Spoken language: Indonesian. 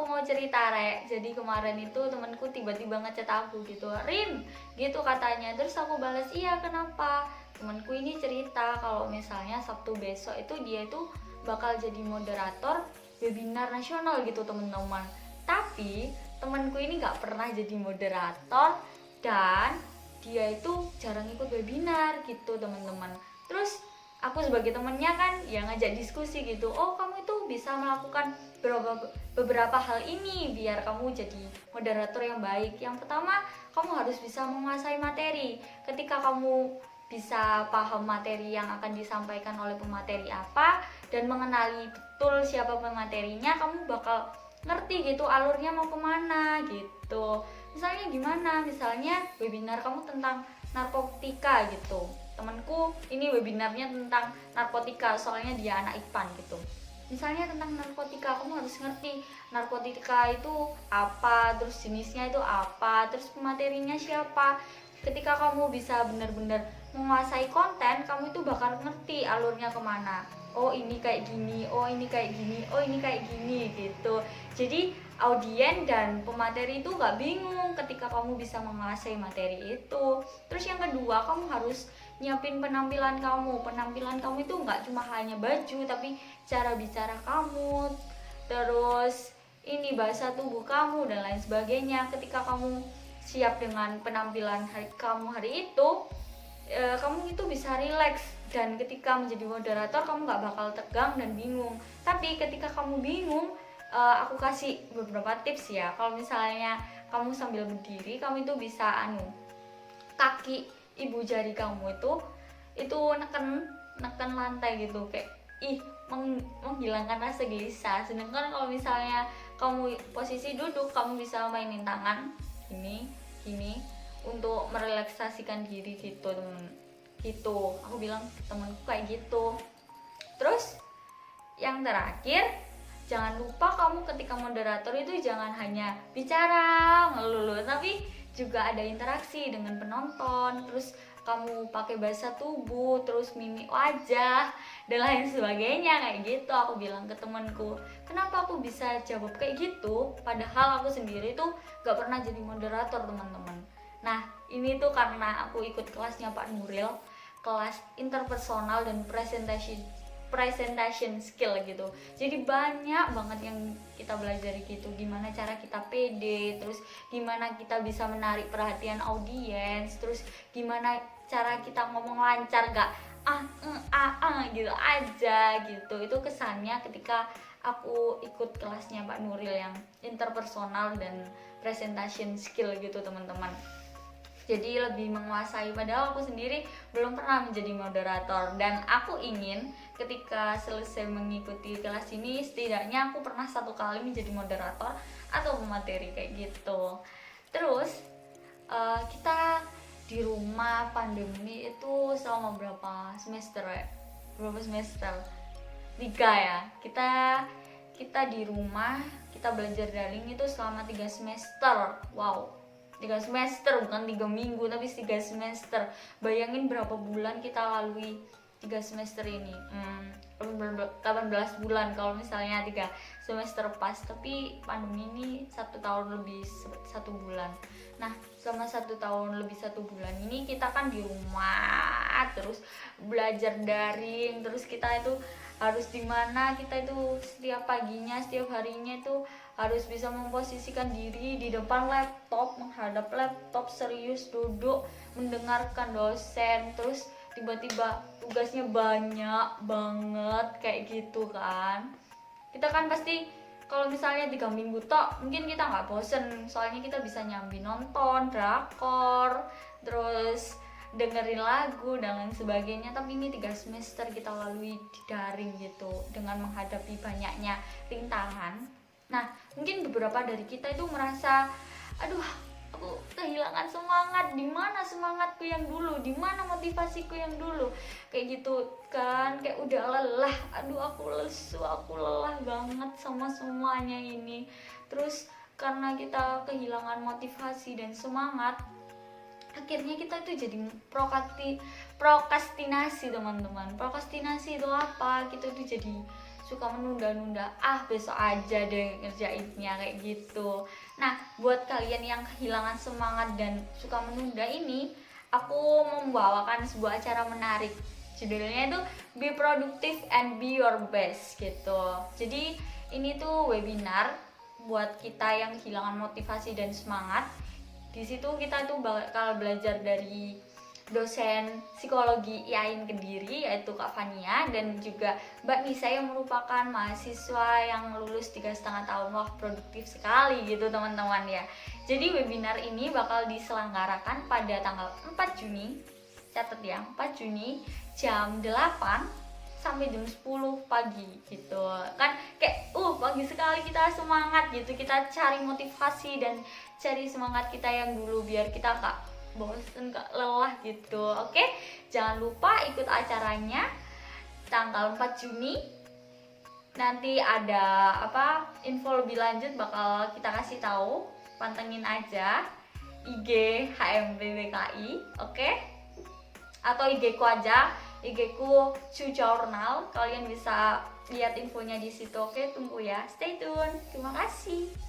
mau cerita Rek. Jadi kemarin itu temanku tiba-tiba ngechat aku gitu, Rin gitu katanya. Terus aku balas, iya kenapa? Temanku ini cerita kalau misalnya Sabtu besok itu dia itu bakal jadi moderator webinar nasional gitu teman-teman. Tapi temanku ini nggak pernah jadi moderator dan dia itu jarang ikut webinar gitu teman-teman. Terus aku sebagai temennya kan ya ngajak diskusi gitu, oh kamu itu bisa melakukan beberapa hal ini biar kamu jadi moderator yang baik. Yang pertama, kamu harus bisa menguasai materi. Ketika kamu bisa paham materi yang akan disampaikan oleh pemateri apa dan mengenali betul siapa pematerinya, kamu bakal ngerti gitu alurnya mau kemana gitu. Misalnya gimana, misalnya webinar kamu tentang narkotika gitu, temanku ini webinarnya tentang narkotika soalnya dia anak IPAN gitu. Misalnya tentang narkotika, kamu harus ngerti narkotika itu apa, terus jenisnya itu apa, terus pematerinya siapa. Ketika kamu bisa benar-benar menguasai konten, kamu itu bakal ngerti alurnya kemana. Oh ini kayak gini, oh ini kayak gini, oh ini kayak gini gitu. Jadi audien dan pemateri itu gak bingung ketika kamu bisa menguasai materi itu. Terus yang kedua, kamu harus nyiapin penampilan kamu. Penampilan kamu itu nggak cuma hanya baju, tapi cara bicara kamu, terus ini bahasa tubuh kamu dan lain sebagainya. Ketika kamu siap dengan penampilan kamu hari itu, kamu itu bisa rileks. Dan ketika menjadi moderator, kamu nggak bakal tegang dan bingung. Tapi ketika kamu bingung, aku kasih beberapa tips ya. Kalau misalnya kamu sambil berdiri, kamu itu bisa kaki ibu jari kamu itu neken lantai gitu, kayak menghilangkan rasa gelisah. Sedangkan kalau misalnya kamu posisi duduk, kamu bisa mainin tangan gini untuk merelaksasikan diri gitu gitu. Aku bilang temanku kayak gitu. Terus yang terakhir, jangan lupa kamu ketika moderator itu jangan hanya bicara melulu, tapi juga ada interaksi dengan penonton. Terus kamu pakai bahasa tubuh, terus mimik wajah dan lain sebagainya kayak gitu. Aku bilang ke temanku, kenapa aku bisa jawab kayak gitu padahal aku sendiri tuh gak pernah jadi moderator teman-teman. Nah ini tuh karena aku ikut kelasnya Pak Nuril, kelas interpersonal dan presentation skill gitu. Jadi banyak banget yang kita belajar gitu, gimana cara kita pede, terus gimana kita bisa menarik perhatian audiens, terus gimana cara kita ngomong lancar, gak gitu aja gitu. Itu kesannya ketika aku ikut kelasnya Pak Nuril yang interpersonal dan presentation skill gitu teman-teman. Jadi lebih menguasai, padahal aku sendiri belum pernah menjadi moderator. Dan aku ingin ketika selesai mengikuti kelas ini, setidaknya aku pernah satu kali menjadi moderator atau pemateri kayak gitu. Terus kita di rumah pandemi itu selama berapa semester ya? Berapa semester? 3 ya. Kita di rumah, kita belajar daring itu selama 3 semester. Wow, 3 semester, bukan 3 minggu tapi 3 semester. Bayangin berapa bulan kita lalui 3 semester ini. 18 bulan kalau misalnya 3 semester pas. Tapi pandemi ini 1 tahun lebih 1 bulan. Nah selama 1 tahun lebih 1 bulan ini kita kan di rumah terus belajar daring. Terus kita itu harus dimana, kita itu setiap paginya, setiap harinya itu harus bisa memposisikan diri di depan laptop, menghadap laptop, serius duduk mendengarkan dosen. Terus tiba-tiba tugasnya banyak banget kayak gitu kan. Kita kan pasti kalau misalnya 3 minggu tok mungkin kita nggak bosen, soalnya kita bisa nyambi nonton drakor, terus dengerin lagu dan lain sebagainya. Tapi ini 3 semester kita lalui di daring gitu dengan menghadapi banyaknya rintangan. Nah mungkin beberapa dari kita itu merasa, aduh aku kehilangan semangat, di mana semangatku yang dulu, di mana motivasiku yang dulu, kayak gitu kan. Kayak udah lelah, aduh aku lesu, aku lelah banget sama semuanya ini. Terus karena kita kehilangan motivasi dan semangat, akhirnya kita itu jadi prokrastinasi teman-teman. Prokrastinasi itu apa? Kita itu jadi suka menunda-nunda, besok aja deh ngerjainnya kayak gitu. Nah, buat kalian yang kehilangan semangat dan suka menunda ini, aku membawakan sebuah acara menarik. Judulnya itu Be Productive and Be Your Best gitu. Jadi ini tuh webinar buat kita yang kehilangan motivasi dan semangat. Di situ kita tuh bakal belajar dari dosen psikologi IAIN Kediri, yaitu Kak Fania, dan juga Mbak Nisa yang merupakan mahasiswa yang lulus 3,5 tahun. Wah, produktif sekali gitu teman-teman ya. Jadi webinar ini bakal diselenggarakan pada tanggal 4 Juni, catat ya, 4 Juni jam 8 sampai jam 10 pagi gitu. Kan kayak pagi sekali kita semangat gitu, kita cari motivasi dan cari semangat kita yang dulu biar kita gak bosen, gak lelah gitu. Oke, jangan lupa ikut acaranya tanggal 4 Juni. Nanti ada info lebih lanjut bakal kita kasih tahu. Pantengin aja IG HMBWKI, oke? Atau IG ku aja, IG ku Journal. Kalian bisa lihat infonya di situ. Oke, tunggu ya. Stay tune. Terima kasih.